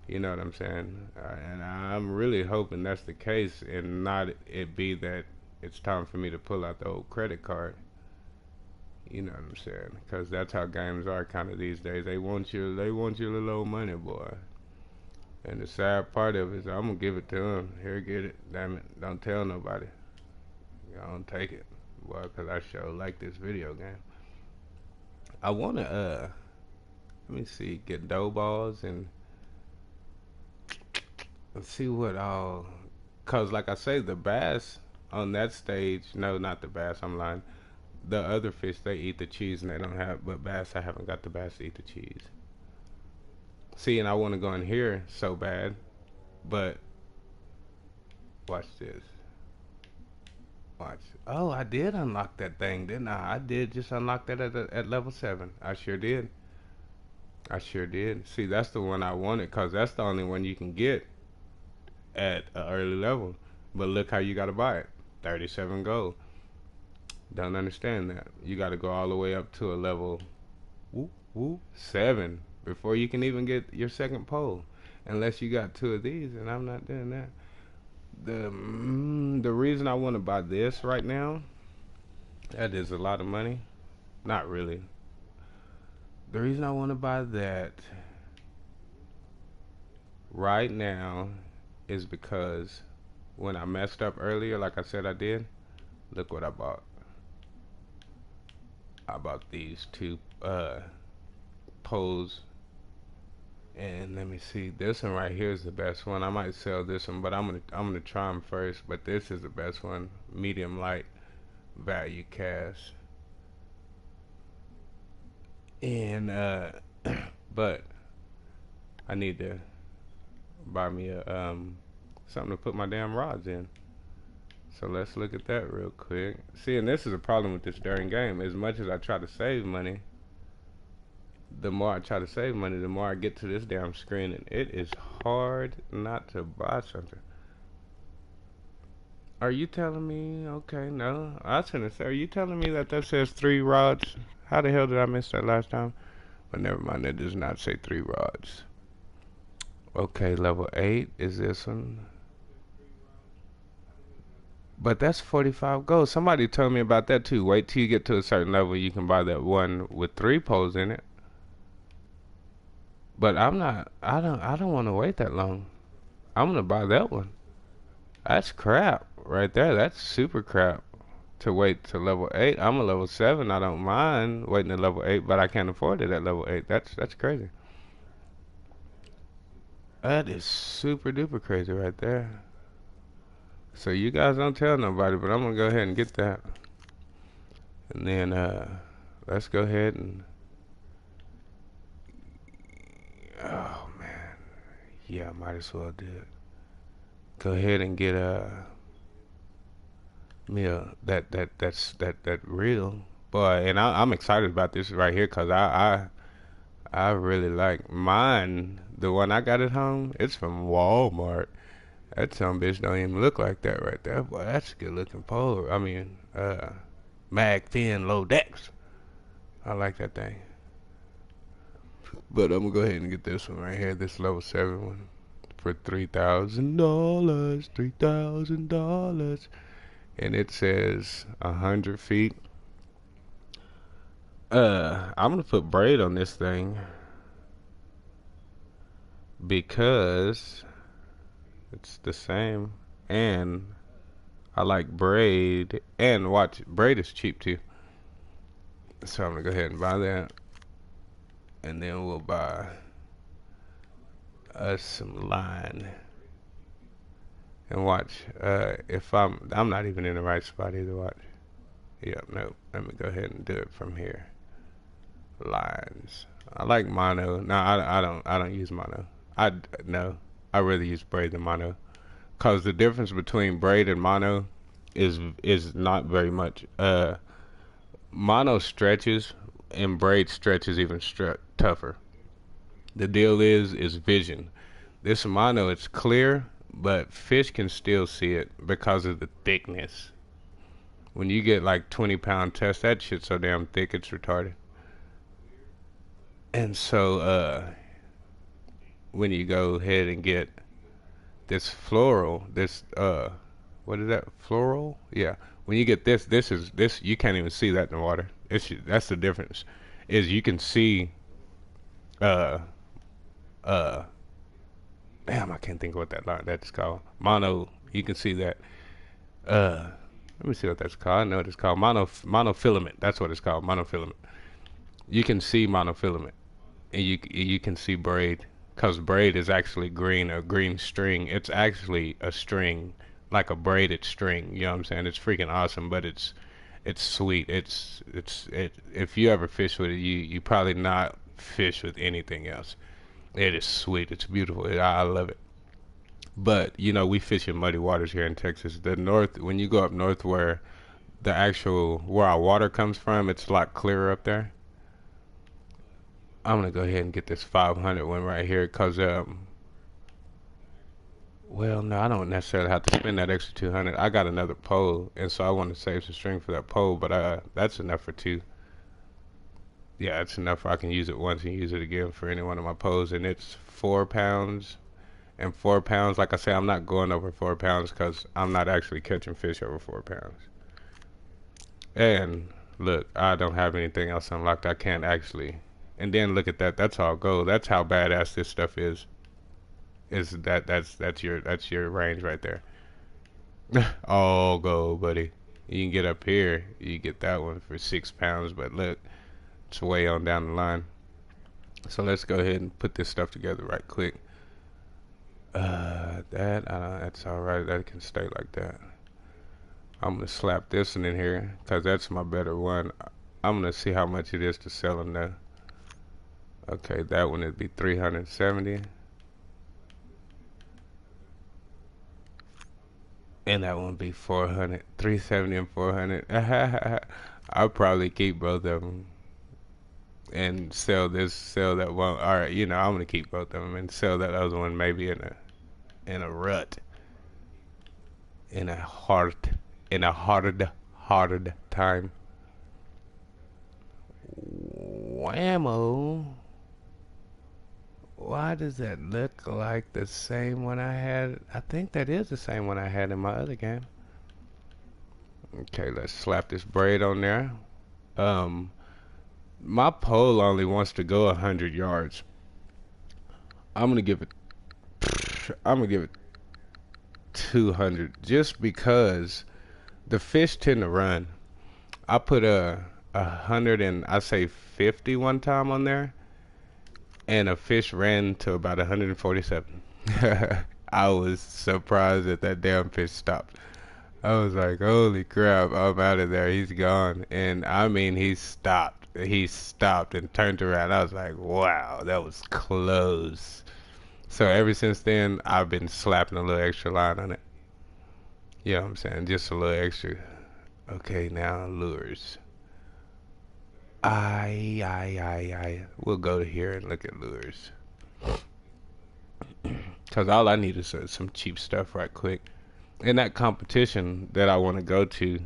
You know what I'm saying? And I'm really hoping that's the case and not it be that it's time for me to pull out the old credit card. You know what I'm saying? Because that's how games are kind of these days. They want your little old money, boy. And the sad part of it is I'm gonna give it to them. Here, get it. Damn it. Don't tell nobody. Don't take it. Boy, because I sure like this video game. I want to, let me see, get dough balls and see what all. Because, like I say, the bass on that stage, no, not the bass, I'm lying. The other fish, they eat the cheese and they don't have, but bass, I haven't got the bass to eat the cheese. See, and I want to go in here so bad, but watch this. Watch. Oh, I did unlock that thing, didn't I? I did just unlock that at level 7. I sure did. I sure did. See, that's the one I wanted because that's the only one you can get at an early level. But look how you got to buy it. 37 gold. Don't understand that. You got to go all the way up to a level 7 before you can even get your second pole. Unless you got 2 of these, and I'm not doing that. The reason I want to buy this right now, that is a lot of money. Not really. The reason I want to buy that right now is because when I messed up earlier, like I said I did, look what I bought. I bought these 2 poles. And let me see, this one right here is the best one. I might sell this one, but I'm gonna try them first. But this is the best one, medium light value cast. And but I need to buy me a something to put my damn rods in. So let's look at that real quick. See, and this is a problem with this darn game. As much as I try to save money, the more I try to save money, the more I get to this damn screen, and it is hard not to buy something. Are you telling me? Okay, no. I was gonna say, are you telling me that says 3 rods? How the hell did I miss that last time? But never mind, that does not say 3 rods. Okay, level 8 is this one. But that's 45 gold. Somebody told me about that too. Wait till you get to a certain level, you can buy that one with 3 poles in it. But I don't want to wait that long. I'm gonna buy that one. That's crap right there. That's super crap to wait to level 8. I'm a level 7. I don't mind waiting to level 8, but I can't afford it at level 8. That's crazy. That is super duper crazy right there. So you guys don't tell nobody, but I'm gonna go ahead and get that. And then let's go ahead and oh man. Yeah, I might as well do it. Go ahead and get me that reel, boy. And I'm excited about this right here because I really like mine. The one I got at home, it's from Walmart. That some bitch don't even look like that right there. Boy, that's a good looking pole. I mean, mag fin low decks. I like that thing. But I'm gonna go ahead and get this one right here, this level 7 one, for $3,000. $3,000, and it says 100 feet. I'm gonna put braid on this thing because it's the same, and I like braid. And watch, braid is cheap too. So I'm gonna go ahead and buy that, and then we'll buy us some line. And watch, if I'm not even in the right spot either. Watch. Yep, nope. Let me go ahead and do it from here. Lines. I like mono. No, I don't use mono. No. I rather use braid than mono. Cause the difference between braid and mono is not very much. Mono stretches and braid stretches even tougher. The deal is vision. This mono, it's clear, but fish can still see it because of the thickness. When you get like 20-pound test, that shit's so damn thick it's retarded. And so when you go ahead and get this floral, this what is that? Floral? Yeah. When you get this you can't even see that in the water. That's the difference. Is you can see uh uh damn, I can't think of what that's called. Mono. You can see that. Let me see what that's called. I know what it's called. Monofilament. That's what it's called. Monofilament. You can see monofilament, and you can see braid, cause braid is actually green, a green string. It's actually a string, like a braided string. You know what I'm saying? It's freaking awesome, but it's sweet. It. If you ever fish with it, you probably not fish with anything else. It is sweet. It's beautiful. I love it. But you know, we fish in muddy waters here in Texas. The north, when you go up north, where our water comes from, it's a lot clearer up there. I'm gonna go ahead and get this 500 one right here, cause well, no, I don't necessarily have to spend that extra 200. I got another pole, and so I want to save some string for that pole. But that's enough for two. Yeah, that's enough. I can use it once and use it again for any one of my poles, and it's 4 pounds. And 4 pounds, like I say, I'm not going over 4 pounds because I'm not actually catching fish over 4 pounds. And look, I don't have anything else unlocked. I can't actually. And then look at that. That's all gold. That's how badass this stuff is. That's your range right there. All gold, buddy. You can get up here. You get that one for 6 pounds. But look, it's way on down the line. So let's go ahead and put this stuff together right quick. That's all right. That can stay like that. I'm gonna slap this one in here because that's my better one. I'm gonna see how much it is to sell them now. Okay, that one would be 370, and that one would be 400, 370 and 400. I'll probably keep both of them and sell that one. All right, you know I'm gonna keep both of them and sell that other one maybe in a rut, in a hard, in a hard time. Whammo. Why does that look like the same one I had? I think that is the same one I had in my other game. Okay, let's slap this braid on there. Um, my pole only wants to go 100 yards. I'm gonna give it. I'm gonna give it 200 just because the fish tend to run. I put a hundred and I say 50 one time on there, and a fish ran to about 147. I was surprised that that damn fish stopped. I was like, holy crap, I'm out of there. He's gone. And I mean, he stopped. He stopped and turned around. I was like, wow, that was close. So ever since then, I've been slapping a little extra line on it. You know what I'm saying? Just a little extra. Okay, now lures. I. We'll go to here and look at lures. Because all I need is some cheap stuff right quick. In that competition that I want to go to,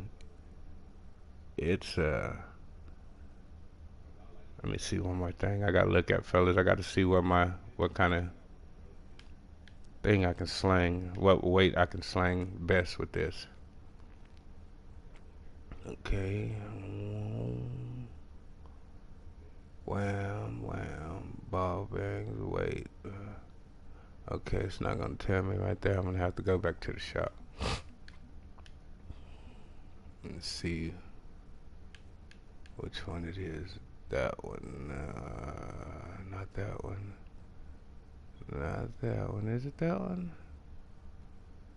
it's let me see one more thing. I gotta look at, fellas. I gotta see what kind of thing I can slang, what weight I can slang best with this. Okay. Wham, wham, ball bearings, weight. Okay, it's not gonna tell me right there. I'm gonna have to go back to the shop. Let's see which one it is. That one. Not that one. Not that one. Is it that one?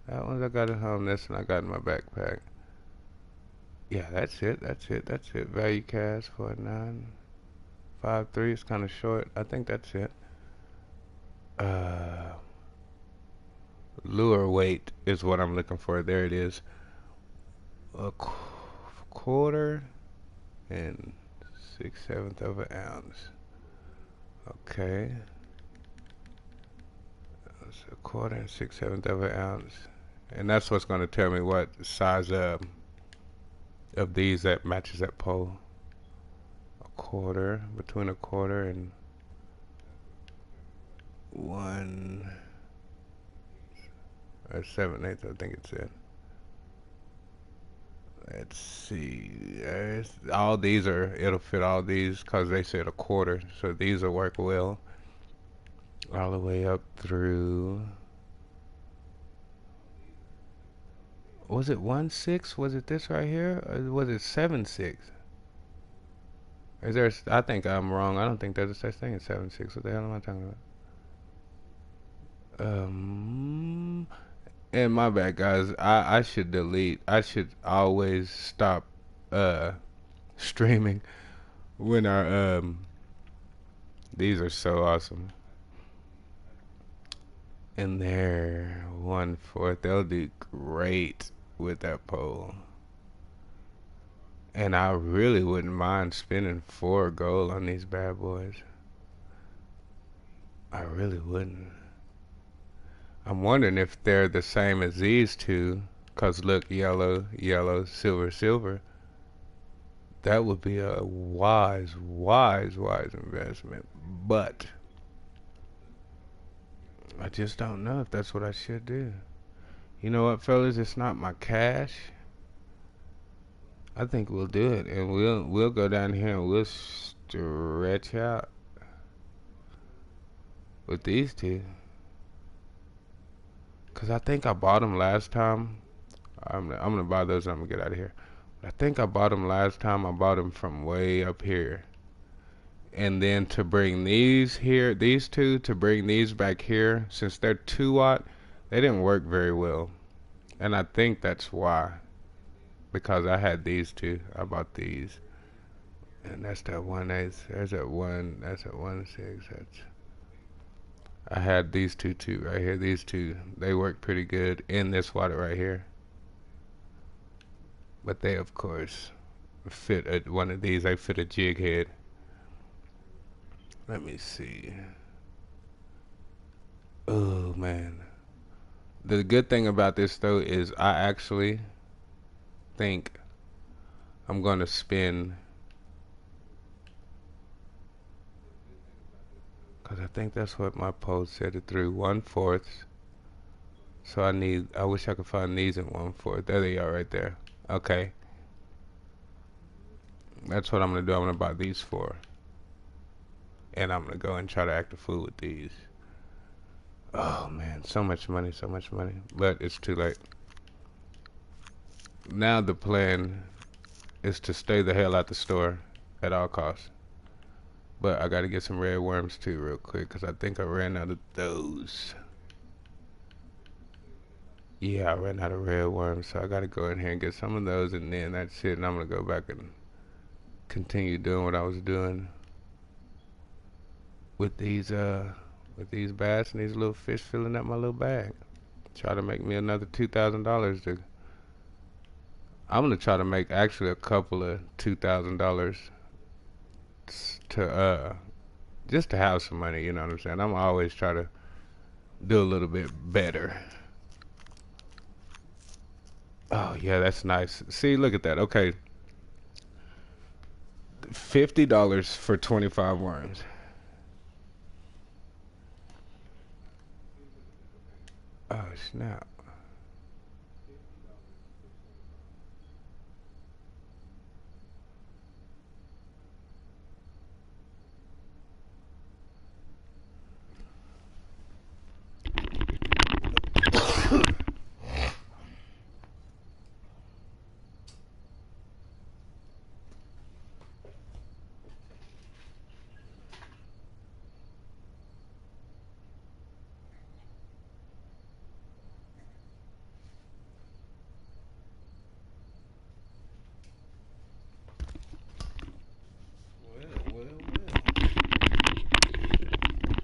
That one I got at home. This one I got in my backpack. Yeah, that's it. That's it. That's it. Value cast 4953. It's kind of short. I think that's it. Lure weight is what I'm looking for. There it is. A quarter and 6/7 of an ounce. Okay. That's a quarter and 6/7 of an ounce. And that's what's going to tell me what size of these that matches that pole. A quarter, between a quarter and 1 or 7/8, I think it said. Let's see. All these it'll fit all these because they said a quarter. So these will work well. All the way up through. Was it 1/6? Was it this right here? Or was it 7/6? Is there? I think I'm wrong. I don't think there's a such thing as 7/6. What the hell am I talking about? And my bad, guys. I should delete. I should always stop uh streaming when our these are so awesome. And they're 1/4. They'll do great with that pole. And I really wouldn't mind spending 4 gold on these bad boys. I really wouldn't. I'm wondering if they're the same as these two. Cause look, yellow, yellow, silver, silver. That would be a wise investment. But I just don't know if that's what I should do. You know what, fellas? It's not my cash. I think we'll do it, and we'll go down here and we'll stretch out with these two. Cause I think I bought them last time. I'm gonna buy those. And I'm gonna get out of here. I think I bought them last time. I bought them from way up here, and then to bring these here, these two, to bring these back here, since they're 2 watt, they didn't work very well, and I think that's why. Because I had these two, I bought these, and that's that 1/8. There's that one. That's that 1/6. That's. I had these two too right here. These two, they work pretty good in this water right here. But they, of course, fit one of these. They fit a jig head. Let me see. Oh man. The good thing about this though is I actually think I'm gonna spend, cause I think that's what my post said it through 1/4. So I wish I could find these in 1/4. There they are right there. Okay. That's what I'm gonna do. I'm gonna buy these for. And I'm gonna go and try to act a fool with these. Oh man, so much money, so much money. But it's too late. Now the plan is to stay the hell out the store at all costs. But I gotta get some red worms too real quick, cause I think I ran out of those. Yeah, I ran out of red worms, so I gotta go in here and get some of those, and then that's it. And I'm gonna go back and continue doing what I was doing with these bass and these little fish filling up my little bag. Try to make me another $2,000 to. I'm gonna try to make actually a couple of $2,000 to just to have some money. You know what I'm saying? I'm always try to do a little bit better. Oh yeah, that's nice. See, look at that. Okay, $50 for 25 worms. Oh snap.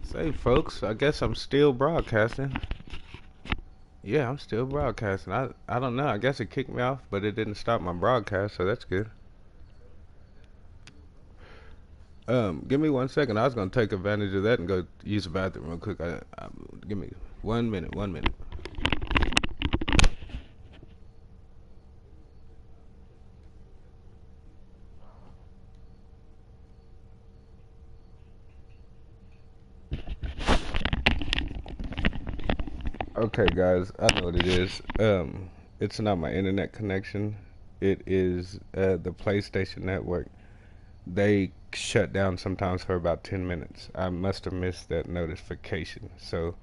Say, folks, I guess I'm still broadcasting. Yeah, I'm still broadcasting. I don't know. I guess it kicked me off, but it didn't stop my broadcast, so that's good. Give me 1 second. I was gonna take advantage of that and go use the bathroom real quick. Give me 1 minute. 1 minute. Okay, guys, I know what it is. It's not my internet connection. It is the PlayStation Network. They shut down sometimes for about 10 minutes. I must have missed that notification. So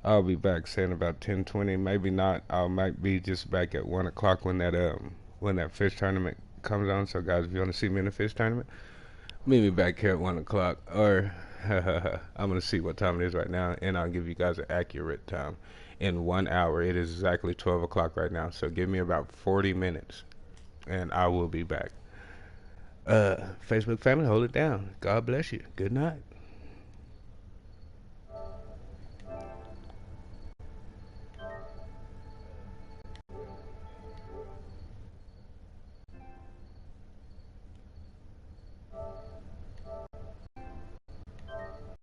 I'll be back saying about 10:20. Maybe not. I might be just back at 1 o'clock when that fish tournament comes on. So guys, if you want to see me in the fish tournament, meet me back here at 1 o'clock. Or I'm going to see what time it is right now, and I'll give you guys an accurate time. In 1 hour, it is exactly 12 o'clock right now. So give me about 40 minutes, and I will be back. Facebook family, hold it down. God bless you. Good night.